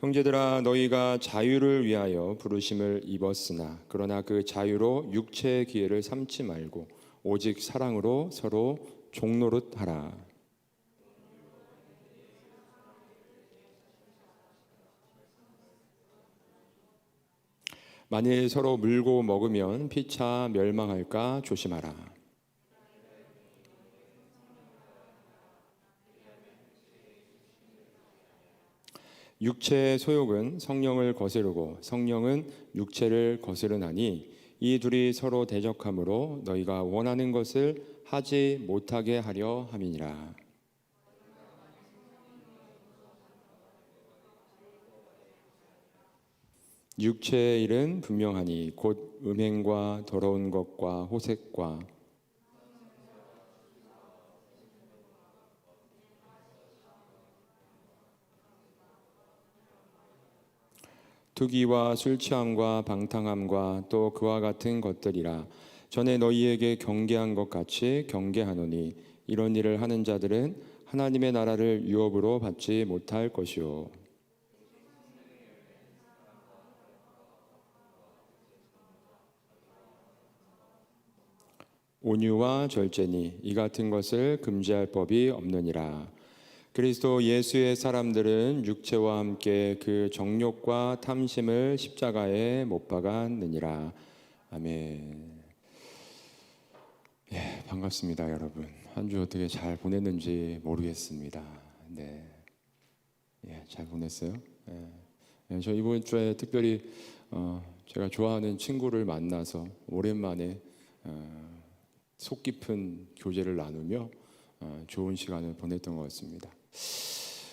형제들아, 너희가 자유를 위하여 부르심을 입었으나 그러나 그 자유로 육체의 기회를 삼지 말고 오직 사랑으로 서로 종노릇하라. 만일 서로 물고 먹으면 피차 멸망할까 조심하라. 육체의 소욕은 성령을 거스르고 성령은 육체를 거스르나니 이 둘이 서로 대적하므로 너희가 원하는 것을 하지 못하게 하려 함이니라. 육체의 일은 분명하니 곧 음행과 더러운 것과 호색과 투기와 술취함과 방탕함과 또 그와 같은 것들이라. 전에 너희에게 경계한 것 같이 경계하노니 이런 일을 하는 자들은 하나님의 나라를 유업으로 받지 못할 것이요. 온유와 절제니 이 같은 것을 금지할 법이 없느니라. 그리스도 예수의 사람들은 육체와 함께 그 정욕과 탐심을 십자가에 못 박았느니라. 아멘. 반갑습니다, 여러분. 한 주 어떻게 잘 보냈는지 모르겠습니다. 네, 잘 보냈어요. 저 이번 주에 특별히 제가 좋아하는 친구를 만나서 오랜만에 속 깊은 교제를 나누며 좋은 시간을 보냈던 것 같습니다.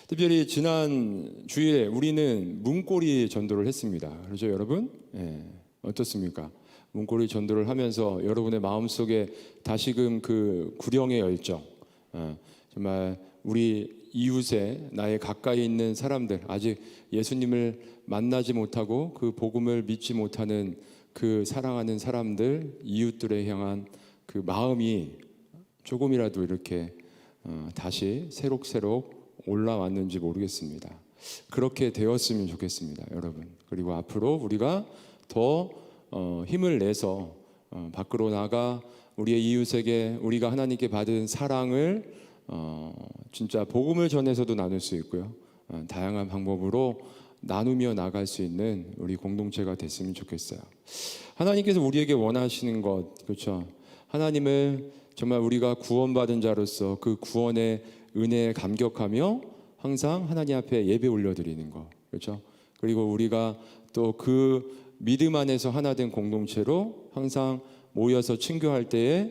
특별히 지난 주일에 우리는 문고리 전도를 했습니다. 그렇죠, 여러분? 어떻습니까? 문고리 전도를 하면서 여러분의 마음속에 다시금 그 구령의 열정, 정말 우리 이웃에 나의 가까이 있는 사람들, 아직 예수님을 만나지 못하고 그 복음을 믿지 못하는 그 사랑하는 사람들, 이웃들에 향한 그 마음이 조금이라도 이렇게 다시 새록새록 올라왔는지 모르겠습니다. 그렇게 되었으면 좋겠습니다, 여러분. 그리고 앞으로 우리가 더 힘을 내서 밖으로 나가 우리의 이웃에게 우리가 하나님께 받은 사랑을 진짜 복음을 전해서도 나눌 수 있고요. 다양한 방법으로 나누며 나갈 수 있는 우리 공동체가 됐으면 좋겠어요. 하나님께서 우리에게 원하시는 것, 그렇죠? 하나님을 정말 우리가 구원받은 자로서 그 구원의 은혜에 감격하며 항상 하나님 앞에 예배 올려드리는 것, 그렇죠? 그리고 우리가 또 그 믿음 안에서 하나 된 공동체로 항상 모여서 친교할 때에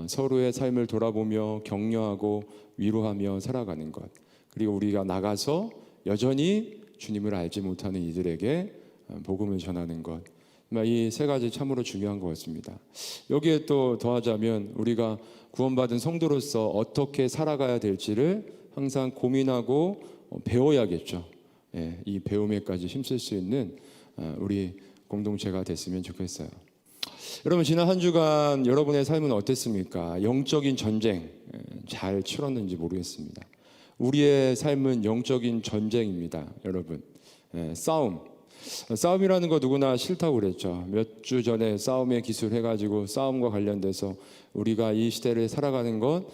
서로의 삶을 돌아보며 격려하고 위로하며 살아가는 것, 그리고 우리가 나가서 여전히 주님을 알지 못하는 이들에게 복음을 전하는 것, 이 세 가지 참으로 중요한 것 같습니다. 여기에 또 더하자면 우리가 구원받은 성도로서 어떻게 살아가야 될지를 항상 고민하고 배워야겠죠. 이 배움에까지 힘쓸 수 있는 우리 공동체가 됐으면 좋겠어요. 여러분, 지난 한 주간 여러분의 삶은 어땠습니까? 영적인 전쟁 잘 치렀는지 모르겠습니다. 우리의 삶은 영적인 전쟁입니다, 여러분. 싸움이라는 거 누구나 싫다고 그랬죠. 몇 주 전에 싸움의 기술 해가지고 싸움과 관련돼서 우리가 이 시대를 살아가는 것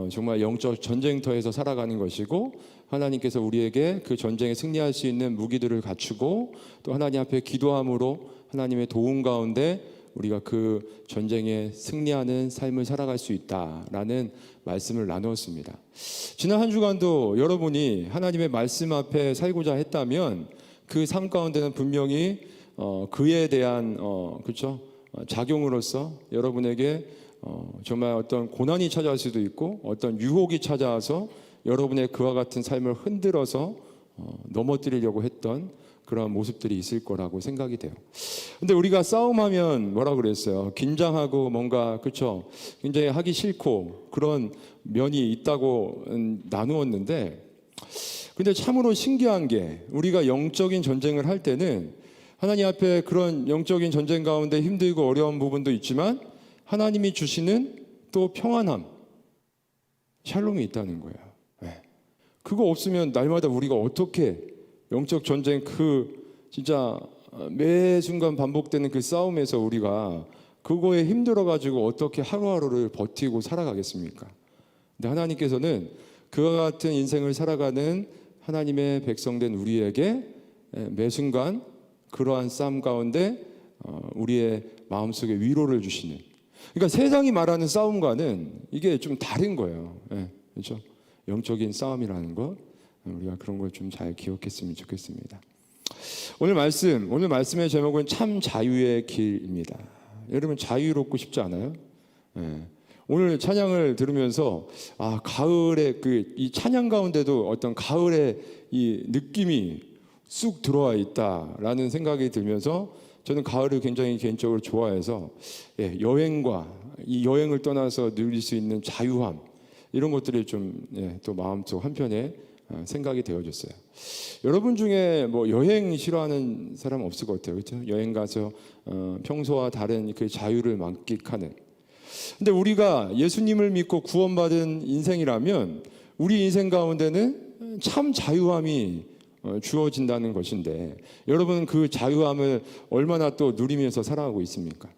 정말 영적 전쟁터에서 살아가는 것이고, 하나님께서 우리에게 그 전쟁에 승리할 수 있는 무기들을 갖추고 또 하나님 앞에 기도함으로 하나님의 도움 가운데 우리가 그 전쟁에 승리하는 삶을 살아갈 수 있다라는 말씀을 나누었습니다. 지난 한 주간도 여러분이 하나님의 말씀 앞에 살고자 했다면 그 삶 가운데는 분명히 그에 대한 그렇죠? 작용으로서 여러분에게 정말 어떤 고난이 찾아올 수도 있고 어떤 유혹이 찾아와서 여러분의 그와 같은 삶을 흔들어서 넘어뜨리려고 했던 그런 모습들이 있을 거라고 생각이 돼요. 근데 우리가 싸움하면 뭐라 그랬어요? 긴장하고 뭔가 그렇죠? 굉장히 하기 싫고 그런 면이 있다고 나누었는데, 근데 참으로 신기한 게 우리가 영적인 전쟁을 할 때는 하나님 앞에 그런 영적인 전쟁 가운데 힘들고 어려운 부분도 있지만 하나님이 주시는 또 평안함, 샬롬이 있다는 거예요. 그거 없으면 날마다 우리가 어떻게 영적 전쟁 진짜 매 순간 반복되는 그 싸움에서 우리가 그거에 힘들어 가지고 어떻게 하루하루를 버티고 살아가겠습니까? 근데 하나님께서는 그와 같은 인생을 살아가는 하나님의 백성된 우리에게 매 순간 그러한 싸움 가운데 우리의 마음속에 위로를 주시는, 그러니까 세상이 말하는 싸움과는 이게 좀 다른 거예요. 그렇죠? 영적인 싸움이라는 것, 우리가 그런 걸 좀 잘 기억했으면 좋겠습니다. 오늘 말씀의 제목은 참 자유의 길입니다. 여러분 자유롭고 싶지 않아요? 오늘 찬양을 들으면서 가을의 이 찬양 가운데도 어떤 가을의 이 느낌이 쑥 들어와 있다라는 생각이 들면서 저는 가을을 굉장히 개인적으로 좋아해서 여행과 이 여행을 떠나서 누릴 수 있는 자유함, 이런 것들이 좀 또 마음속 한편에 생각이 되어졌어요. 여러분 중에 뭐 여행 싫어하는 사람 없을 것 같아요, 그렇죠? 여행 가서 평소와 다른 그 자유를 만끽하는. 근데 우리가 예수님을 믿고 구원받은 인생이라면 우리 인생 가운데는 참 자유함이 주어진다는 것인데, 여러분은 그 자유함을 얼마나 또 누리면서 살아가고 있습니까?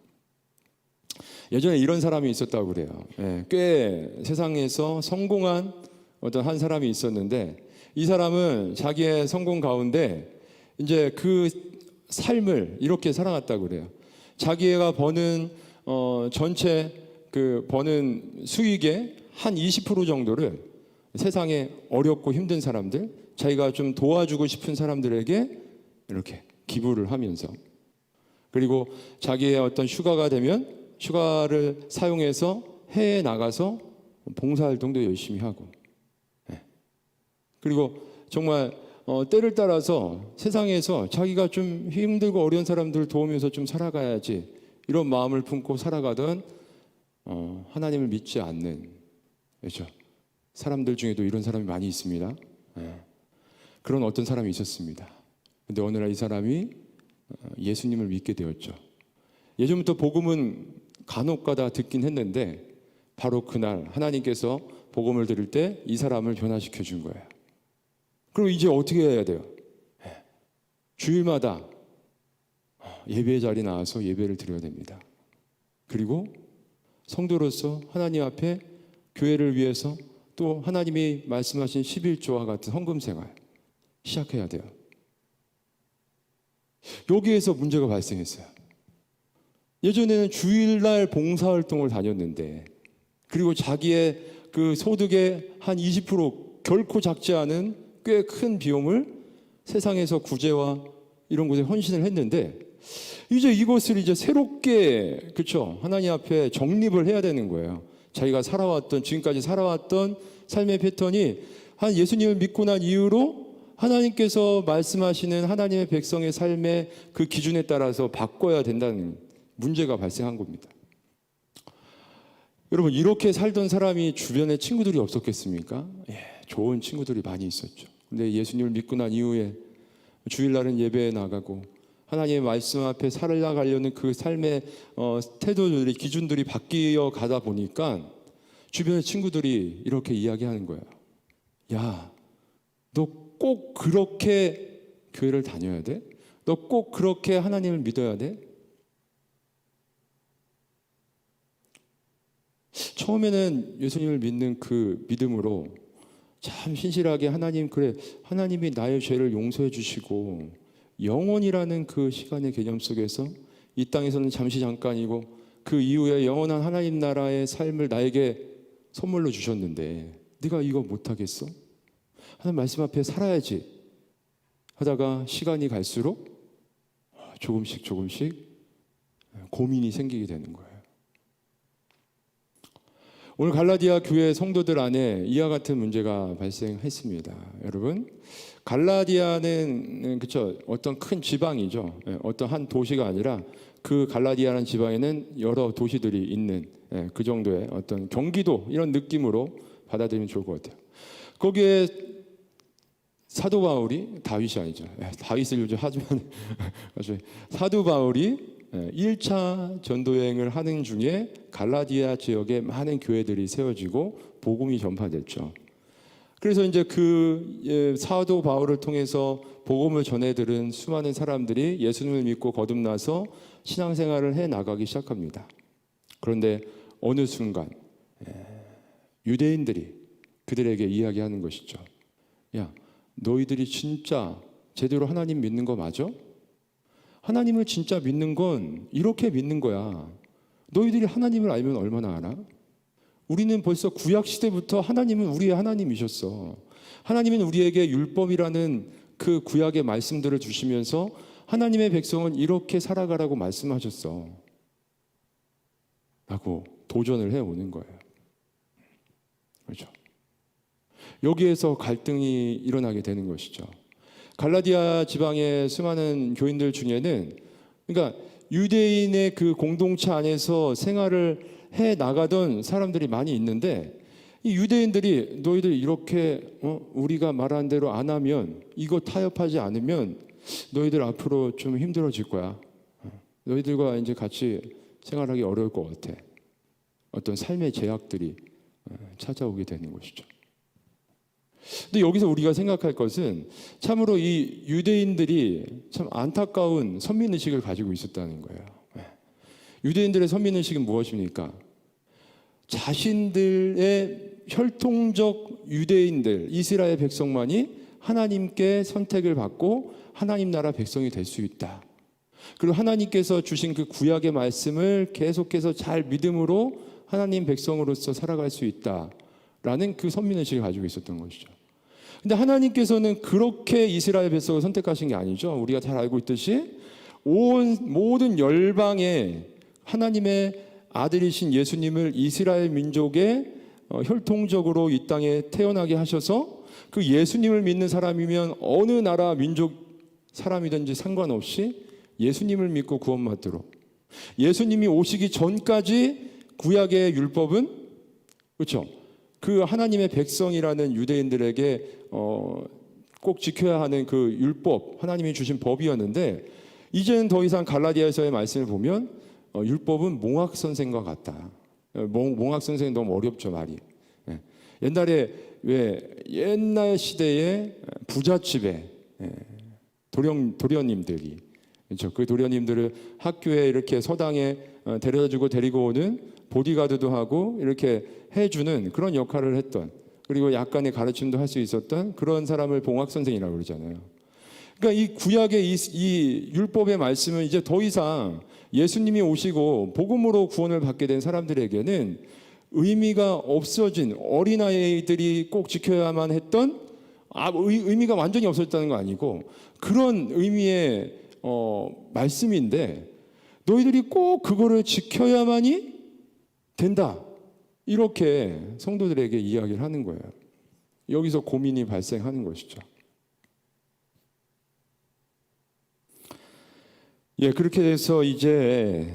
예전에 이런 사람이 있었다고 그래요. 꽤 세상에서 성공한 어떤 한 사람이 있었는데, 이 사람은 자기의 성공 가운데 이제 그 삶을 이렇게 살아갔다고 그래요. 자기가 버는 전체 그 버는 수익의 한 20% 정도를 세상에 어렵고 힘든 사람들, 자기가 좀 도와주고 싶은 사람들에게 이렇게 기부를 하면서, 그리고 자기의 어떤 휴가가 되면 휴가를 사용해서 해외에 나가서 봉사활동도 열심히 하고, 그리고 정말 때를 따라서 세상에서 자기가 좀 힘들고 어려운 사람들을 도우면서 좀 살아가야지, 이런 마음을 품고 살아가던 하나님을 믿지 않는, 그렇죠? 사람들 중에도 이런 사람이 많이 있습니다. 그런 어떤 사람이 있었습니다. 근데 어느 날 이 사람이 예수님을 믿게 되었죠. 예전부터 복음은 간혹가다 듣긴 했는데 바로 그날 하나님께서 복음을 들을 때 이 사람을 변화시켜 준 거예요. 그럼 이제 어떻게 해야 돼요? 주일마다 예배 자리에 나와서 예배를 드려야 됩니다. 그리고 성도로서 하나님 앞에 교회를 위해서 또 하나님이 말씀하신 11조와 같은 헌금 생활 시작해야 돼요. 여기에서 문제가 발생했어요. 예전에는 주일날 봉사활동을 다녔는데, 그리고 자기의 그 소득의 한 20% 결코 작지 않은 꽤 큰 비용을 세상에서 구제와 이런 곳에 헌신을 했는데, 이제 이것을 이제 새롭게, 그렇죠? 하나님 앞에 정립을 해야 되는 거예요. 자기가 지금까지 살아왔던 삶의 패턴이 한 예수님을 믿고 난 이후로 하나님께서 말씀하시는 하나님의 백성의 삶의 그 기준에 따라서 바꿔야 된다는 문제가 발생한 겁니다. 여러분, 이렇게 살던 사람이 주변에 친구들이 없었겠습니까? 좋은 친구들이 많이 있었죠. 근데 예수님을 믿고 난 이후에 주일날은 예배에 나가고 하나님의 말씀 앞에 살아가려는 그 삶의 태도들이, 기준들이 바뀌어 가다 보니까 주변의 친구들이 이렇게 이야기하는 거예요. 야, 너 꼭 그렇게 교회를 다녀야 돼? 너 꼭 그렇게 하나님을 믿어야 돼? 처음에는 예수님을 믿는 그 믿음으로 참 신실하게 하나님이 나의 죄를 용서해 주시고 영원이라는 그 시간의 개념 속에서 이 땅에서는 잠시 잠깐이고 그 이후에 영원한 하나님 나라의 삶을 나에게 선물로 주셨는데 네가 이거 못하겠어? 하나님 말씀 앞에 살아야지 하다가 시간이 갈수록 조금씩 고민이 생기게 되는 거예요. 오늘 갈라디아 교회 성도들 안에 이와 같은 문제가 발생했습니다. 여러분, 갈라디아는 그쵸, 어떤 큰 지방이죠. 어떤 한 도시가 아니라 그 갈라디아라는 지방에는 여러 도시들이 있는 그 정도의 어떤 경기도, 이런 느낌으로 받아들이면 좋을 것 같아요. 거기에 사도 바울이, 다윗이 아니죠. 다윗을 요즘 하지만 사도 바울이 1차 전도여행을 하는 중에 갈라디아 지역에 많은 교회들이 세워지고 복음이 전파됐죠. 그래서 이제 그 사도 바울을 통해서 복음을 전해 들은 수많은 사람들이 예수님을 믿고 거듭나서 신앙생활을 해 나가기 시작합니다. 그런데 어느 순간 유대인들이 그들에게 이야기하는 것이죠. 야, 너희들이 진짜 제대로 하나님 믿는 거 맞아? 하나님을 진짜 믿는 건 이렇게 믿는 거야. 너희들이 하나님을 알면 얼마나 알아? 우리는 벌써 구약 시대부터 하나님은 우리의 하나님이셨어. 하나님은 우리에게 율법이라는 그 구약의 말씀들을 주시면서 하나님의 백성은 이렇게 살아가라고 말씀하셨어. 라고 도전을 해오는 거예요. 그렇죠? 여기에서 갈등이 일어나게 되는 것이죠. 갈라디아 지방의 수많은 교인들 중에는, 그러니까 유대인의 그 공동체 안에서 생활을 해 나가던 사람들이 많이 있는데, 이 유대인들이 너희들 이렇게 우리가 말한 대로 안 하면, 이거 타협하지 않으면 너희들 앞으로 좀 힘들어질 거야. 너희들과 이제 같이 생활하기 어려울 것 같아. 어떤 삶의 제약들이 찾아오게 되는 것이죠. 근데 여기서 우리가 생각할 것은 참으로 이 유대인들이 참 안타까운 선민의식을 가지고 있었다는 거예요. 유대인들의 선민의식은 무엇입니까? 자신들의 혈통적 유대인들, 이스라엘 백성만이 하나님께 선택을 받고 하나님 나라 백성이 될 수 있다. 그리고 하나님께서 주신 그 구약의 말씀을 계속해서 잘 믿음으로 하나님 백성으로서 살아갈 수 있다라는 그 선민의식을 가지고 있었던 것이죠. 근데 하나님께서는 그렇게 이스라엘 백성을 선택하신 게 아니죠. 우리가 잘 알고 있듯이 모든 열방에 하나님의 아들이신 예수님을 이스라엘 민족의 혈통적으로 이 땅에 태어나게 하셔서 그 예수님을 믿는 사람이면 어느 나라 민족 사람이든지 상관없이 예수님을 믿고 구원받도록, 예수님이 오시기 전까지 구약의 율법은, 그렇죠, 그 하나님의 백성이라는 유대인들에게 꼭 지켜야 하는 그 율법, 하나님이 주신 법이었는데, 이제는 더 이상 갈라디아서의 말씀을 보면 율법은 몽학 선생과 같다. 몽학 선생은 너무 어렵죠, 말이. 옛날에 왜 옛날 시대에 부잣집에 도련님들이, 그렇죠, 그 도련님들을 학교에 이렇게 서당에 데려다주고 데리고 오는 보디가드도 하고 이렇게 해주는 그런 역할을 했던, 그리고 약간의 가르침도 할 수 있었던 그런 사람을 봉학 선생이라고 그러잖아요. 그러니까 이 구약의 이 율법의 말씀은 이제 더 이상 예수님이 오시고 복음으로 구원을 받게 된 사람들에게는 의미가 없어진, 어린아이들이 꼭 지켜야만 했던, 의미가 완전히 없어졌다는 거 아니고 그런 의미의 말씀인데, 너희들이 꼭 그거를 지켜야만이 된다, 이렇게 성도들에게 이야기를 하는 거예요. 여기서 고민이 발생하는 것이죠. 예, 그렇게 돼서 이제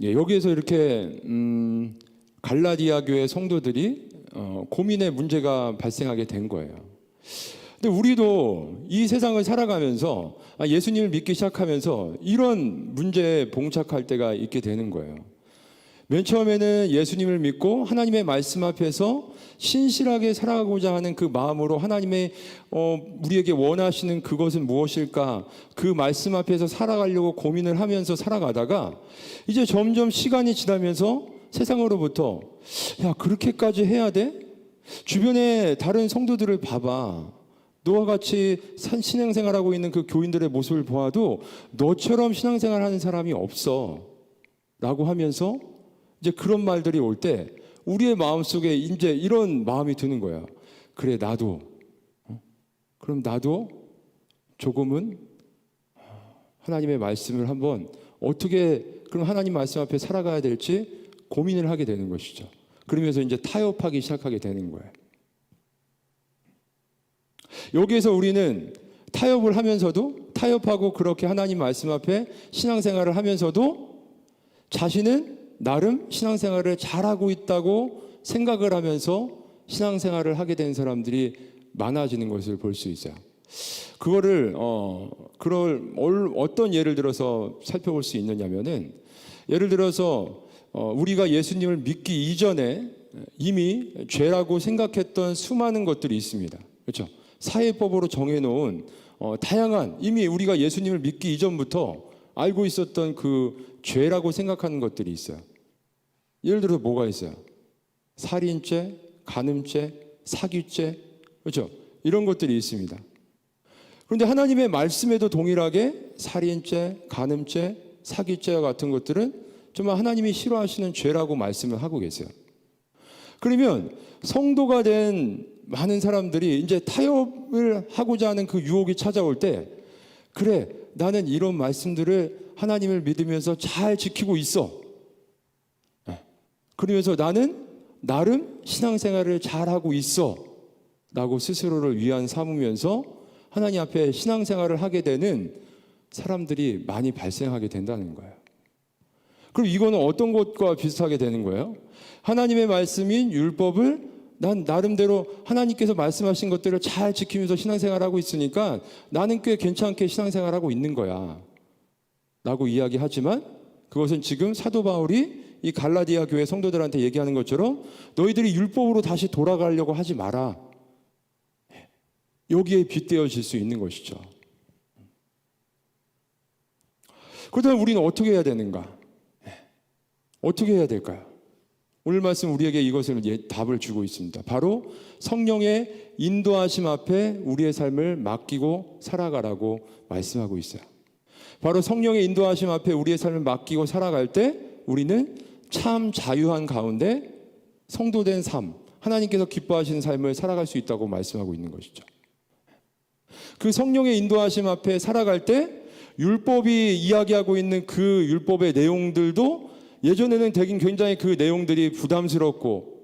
여기에서 이렇게 갈라디아 교회 성도들이 고민의 문제가 발생하게 된 거예요. 근데 우리도 이 세상을 살아가면서 예수님을 믿기 시작하면서 이런 문제에 봉착할 때가 있게 되는 거예요. 맨 처음에는 예수님을 믿고 하나님의 말씀 앞에서 신실하게 살아가고자 하는 그 마음으로 하나님의 우리에게 원하시는 그것은 무엇일까, 그 말씀 앞에서 살아가려고 고민을 하면서 살아가다가 이제 점점 시간이 지나면서 세상으로부터, 야, 그렇게까지 해야 돼? 주변에 다른 성도들을 봐봐. 너와 같이 신앙생활하고 있는 그 교인들의 모습을 보아도 너처럼 신앙생활하는 사람이 없어 라고 하면서 이제 그런 말들이 올 때 우리의 마음속에 이제 이런 마음이 드는 거야. 그래, 나도 그럼 나도 조금은 하나님의 말씀을 한번 어떻게 그럼 하나님 말씀 앞에 살아가야 될지 고민을 하게 되는 것이죠. 그러면서 이제 타협하기 시작하게 되는 거예요. 여기에서 우리는 타협을 하면서도, 타협하고 그렇게 하나님 말씀 앞에 신앙생활을 하면서도 자신은 나름 신앙생활을 잘하고 있다고 생각을 하면서 신앙생활을 하게 된 사람들이 많아지는 것을 볼 수 있어요. 그거를 어떤 예를 들어서 살펴볼 수 있느냐면은, 예를 들어서 우리가 예수님을 믿기 이전에 이미 죄라고 생각했던 수많은 것들이 있습니다. 그렇죠? 사회법으로 정해놓은 다양한, 이미 우리가 예수님을 믿기 이전부터 알고 있었던 그 죄라고 생각하는 것들이 있어요. 예를 들어서 뭐가 있어요? 살인죄, 간음죄, 사기죄, 그렇죠? 이런 것들이 있습니다. 그런데 하나님의 말씀에도 동일하게 살인죄, 간음죄, 사기죄와 같은 것들은 정말 하나님이 싫어하시는 죄라고 말씀을 하고 계세요. 그러면 성도가 된 많은 사람들이 이제 타협을 하고자 하는 그 유혹이 찾아올 때, 그래, 나는 이런 말씀들을 하나님을 믿으면서 잘 지키고 있어. 그러면서 나는 나름 신앙생활을 잘하고 있어 라고 스스로를 위안 삼으면서 하나님 앞에 신앙생활을 하게 되는 사람들이 많이 발생하게 된다는 거예요. 그럼 이거는 어떤 것과 비슷하게 되는 거예요? 하나님의 말씀인 율법을 난 나름대로 하나님께서 말씀하신 것들을 잘 지키면서 신앙생활하고 있으니까 나는 꽤 괜찮게 신앙생활하고 있는 거야 라고 이야기하지만, 그것은 지금 사도 바울이 이 갈라디아 교회 성도들한테 얘기하는 것처럼 너희들이 율법으로 다시 돌아가려고 하지 마라, 여기에 빗대어질 수 있는 것이죠. 그렇다면 우리는 어떻게 해야 되는가? 어떻게 해야 될까요? 오늘 말씀 우리에게 이것을 답을 주고 있습니다. 바로 성령의 인도하심 앞에 우리의 삶을 맡기고 살아가라고 말씀하고 있어요. 바로 성령의 인도하심 앞에 우리의 삶을 맡기고 살아갈 때 우리는 참 자유한 가운데 성도된 삶, 하나님께서 기뻐하시는 삶을 살아갈 수 있다고 말씀하고 있는 것이죠. 그 성령의 인도하심 앞에 살아갈 때 율법이 이야기하고 있는 그 율법의 내용들도 예전에는 되긴 굉장히 그 내용들이 부담스럽고,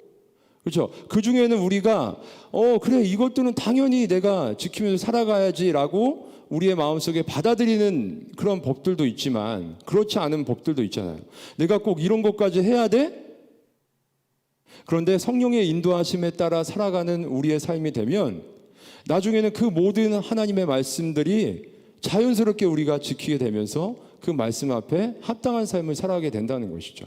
그렇죠? 그 중에는 우리가 그래, 이것들은 당연히 내가 지키면서 살아가야지라고 우리의 마음속에 받아들이는 그런 법들도 있지만, 그렇지 않은 법들도 있잖아요. 내가 꼭 이런 것까지 해야 돼? 그런데 성령의 인도하심에 따라 살아가는 우리의 삶이 되면 나중에는 그 모든 하나님의 말씀들이 자연스럽게 우리가 지키게 되면서 그 말씀 앞에 합당한 삶을 살아가게 된다는 것이죠.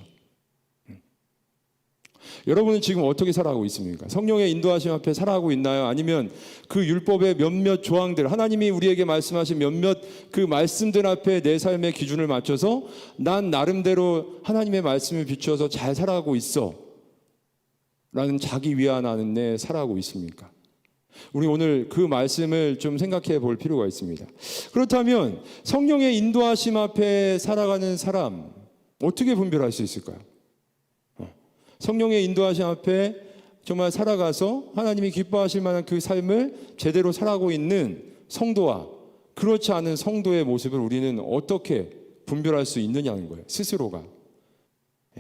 여러분은 지금 어떻게 살아가고 있습니까? 성령의 인도하심 앞에 살아가고 있나요? 아니면 그 율법의 몇몇 조항들, 하나님이 우리에게 말씀하신 몇몇 그 말씀들 앞에 내 삶의 기준을 맞춰서 난 나름대로 하나님의 말씀을 비추어서 잘 살아가고 있어 라는 자기 위안 안에 살아가고 있습니까? 우리 오늘 그 말씀을 좀 생각해 볼 필요가 있습니다. 그렇다면 성령의 인도하심 앞에 살아가는 사람, 어떻게 분별할 수 있을까요? 성령의 인도하심 앞에 정말 살아가서 하나님이 기뻐하실 만한 그 삶을 제대로 살아가고 있는 성도와 그렇지 않은 성도의 모습을 우리는 어떻게 분별할 수 있느냐는 거예요. 스스로가.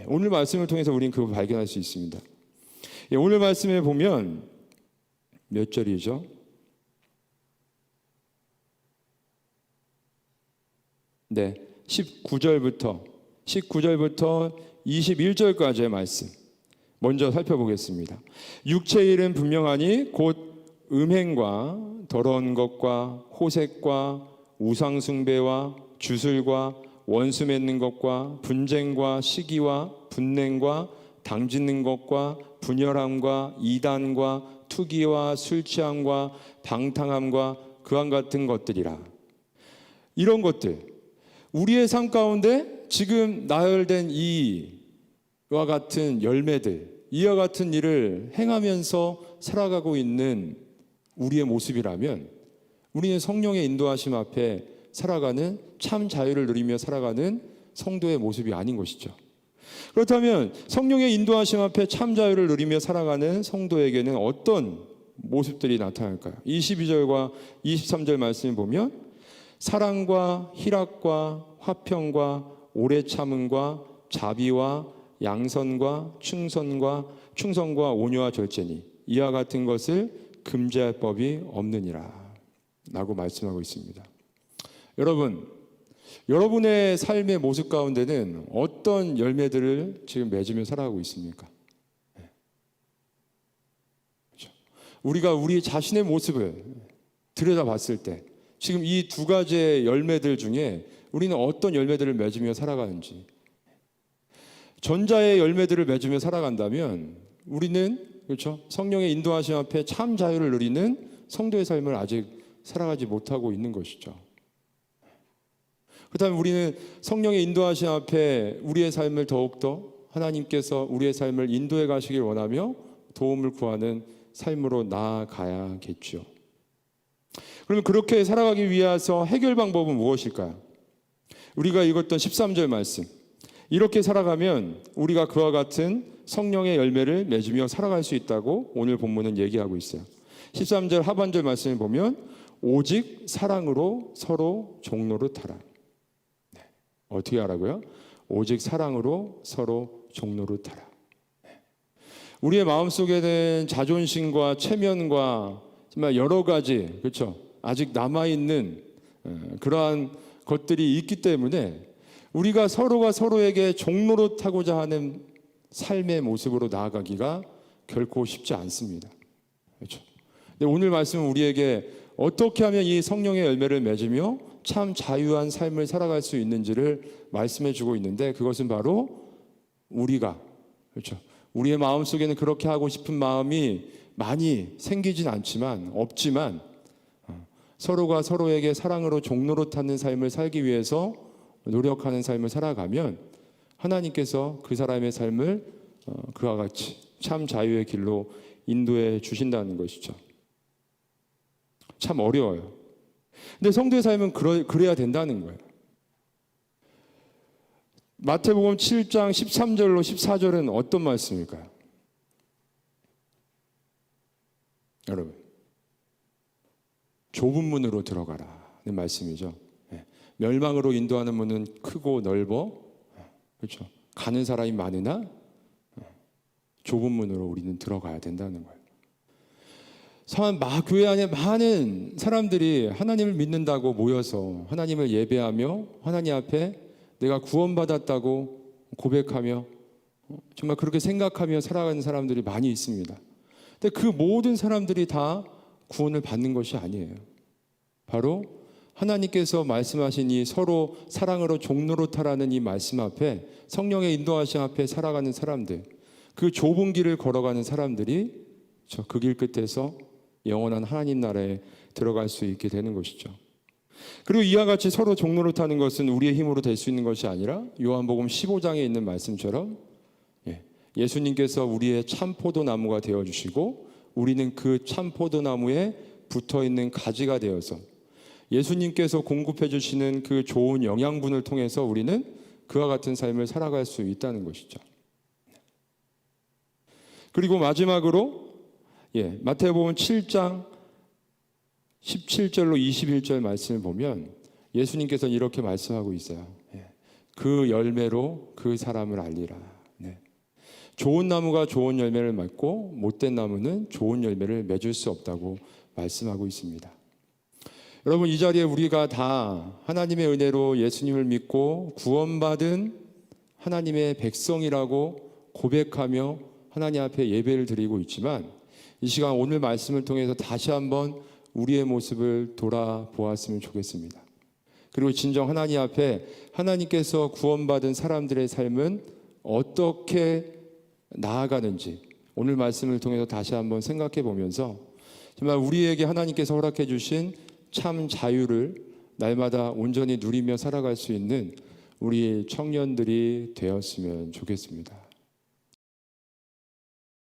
오늘 말씀을 통해서 우리는 그걸 발견할 수 있습니다. 오늘 말씀에 보면 몇 절이죠? 네, 19절부터 21절까지의 말씀 먼저 살펴보겠습니다. 육체의 일은 분명하니 곧 음행과 더러운 것과 호색과 우상숭배와 주술과 원수 맺는 것과 분쟁과 시기와 분냉과 당짓는 것과 분열함과 이단과 투기와 술 취함과 방탕함과 그와 같은 것들이라. 이런 것들, 우리의 삶 가운데 지금 나열된 이와 같은 열매들, 이와 같은 일을 행하면서 살아가고 있는 우리의 모습이라면 우리는 성령의 인도하심 앞에 살아가는 참 자유를 누리며 살아가는 성도의 모습이 아닌 것이죠. 그렇다면 성령의 인도하심 앞에 참 자유를 누리며 살아가는 성도에게는 어떤 모습들이 나타날까요? 22절과 23절 말씀을 보면 사랑과 희락과 화평과 오래 참음과 자비와 양선과 충성과 온유와 절제니 이와 같은 것을 금지할 법이 없느니라 라고 말씀하고 있습니다. 여러분의 삶의 모습 가운데는 어떤 열매들을 지금 맺으며 살아가고 있습니까? 그렇죠? 우리가 우리 자신의 모습을 들여다봤을 때 지금 이 두 가지의 열매들 중에 우리는 어떤 열매들을 맺으며 살아가는지, 전자의 열매들을 맺으며 살아간다면 우리는 그렇죠? 성령의 인도하심 앞에 참 자유를 누리는 성도의 삶을 아직 살아가지 못하고 있는 것이죠. 그렇다면 우리는 성령의 인도하심 앞에 우리의 삶을 더욱더 하나님께서 우리의 삶을 인도해 가시길 원하며 도움을 구하는 삶으로 나아가야겠죠. 그러면 그렇게 살아가기 위해서 해결 방법은 무엇일까요? 우리가 읽었던 13절 말씀, 이렇게 살아가면 우리가 그와 같은 성령의 열매를 맺으며 살아갈 수 있다고 오늘 본문은 얘기하고 있어요. 13절 하반절 말씀을 보면 오직 사랑으로 서로 종노릇하라. 네. 어떻게 하라고요? 오직 사랑으로 서로 종노릇하라. 네. 우리의 마음속에는 자존심과 체면과 정말 여러 가지 그렇죠? 아직 남아있는 그러한 것들이 있기 때문에 우리가 서로가 서로에게 종노릇하고자 하는 삶의 모습으로 나아가기가 결코 쉽지 않습니다. 그렇죠? 근데 오늘 말씀은 우리에게 어떻게 하면 이 성령의 열매를 맺으며 참 자유한 삶을 살아갈 수 있는지를 말씀해 주고 있는데, 그것은 바로 우리가 그렇죠? 우리의 마음 속에는 그렇게 하고 싶은 마음이 많이 생기진 않지만 없지만 서로가 서로에게 사랑으로 종노릇하는 삶을 살기 위해서 노력하는 삶을 살아가면 하나님께서 그 사람의 삶을 그와 같이 참 자유의 길로 인도해 주신다는 것이죠. 참 어려워요. 근데 성도의 삶은 그래야 된다는 거예요. 마태복음 7장 13절로 14절은 어떤 말씀일까요? 여러분, 좁은 문으로 들어가라는 말씀이죠. 멸망으로 인도하는 문은 크고 넓어, 그렇죠? 가는 사람이 많으나 좁은 문으로 우리는 들어가야 된다는 거예요. 교회 안에 많은 사람들이 하나님을 믿는다고 모여서 하나님을 예배하며 하나님 앞에 내가 구원받았다고 고백하며 정말 그렇게 생각하며 살아가는 사람들이 많이 있습니다. 근데 그 모든 사람들이 다 구원을 받는 것이 아니에요. 바로 하나님께서 말씀하신 이 서로 사랑으로 종노릇하라는 이 말씀 앞에, 성령의 인도하심 앞에 살아가는 사람들, 그 좁은 길을 걸어가는 사람들이 그 길 끝에서 영원한 하나님 나라에 들어갈 수 있게 되는 것이죠. 그리고 이와 같이 서로 종노릇하는 것은 우리의 힘으로 될 수 있는 것이 아니라 요한복음 15장에 있는 말씀처럼 예수님께서 우리의 참 포도나무가 되어주시고 우리는 그 참 포도나무에 붙어있는 가지가 되어서 예수님께서 공급해 주시는 그 좋은 영양분을 통해서 우리는 그와 같은 삶을 살아갈 수 있다는 것이죠. 그리고 마지막으로 마태복음 7장 17절로 21절 말씀을 보면 예수님께서는 이렇게 말씀하고 있어요. 그 열매로 그 사람을 알리라. 좋은 나무가 좋은 열매를 맺고 못된 나무는 좋은 열매를 맺을 수 없다고 말씀하고 있습니다. 여러분, 이 자리에 우리가 다 하나님의 은혜로 예수님을 믿고 구원받은 하나님의 백성이라고 고백하며 하나님 앞에 예배를 드리고 있지만, 이 시간 오늘 말씀을 통해서 다시 한번 우리의 모습을 돌아보았으면 좋겠습니다. 그리고 진정 하나님 앞에 하나님께서 구원받은 사람들의 삶은 어떻게 나아가는지 오늘 말씀을 통해서 다시 한번 생각해 보면서 정말 우리에게 하나님께서 허락해 주신 참 자유를 날마다 온전히 누리며 살아갈 수 있는 우리 청년들이 되었으면 좋겠습니다.